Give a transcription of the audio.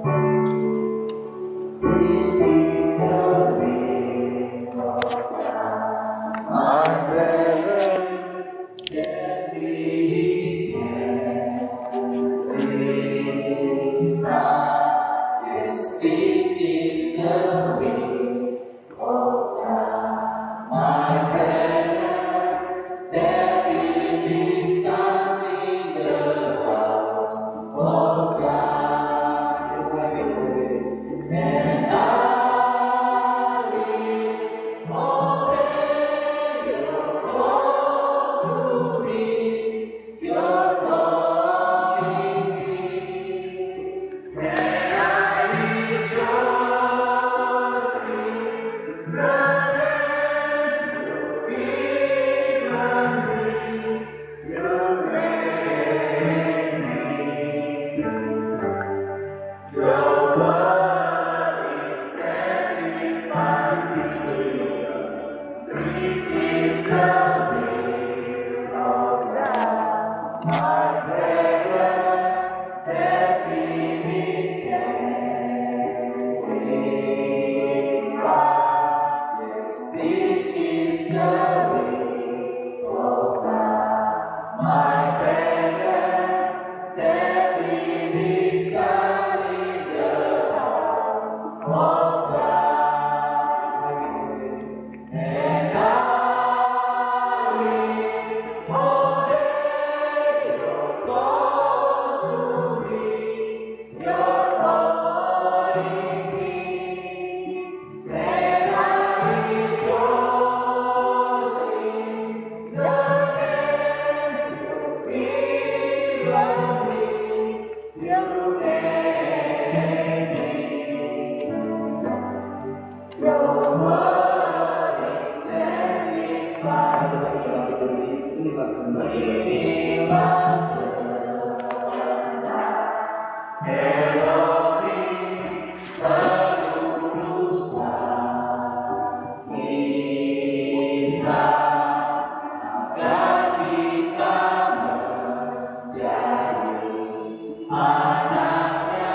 This is the will of God, my brethren, that we be saved. Yes, this is the will of God, my brethren, that we be sons in the house of God. And I will obey your call to me, your calling me. And I rejoice in the land you've given me, your reign. Your word is sacrifices freedom. This is the will of God, my brethren, that we be saved with God. Yes, this is the will of God, my brethren, that we be sons in the house of God. And I will obey your call to me, your calling me. And I rejoice in the land you've given me, your name. Your word is sacrifice. Elohim, Tarusa, kita agar kita menjadi anaknya.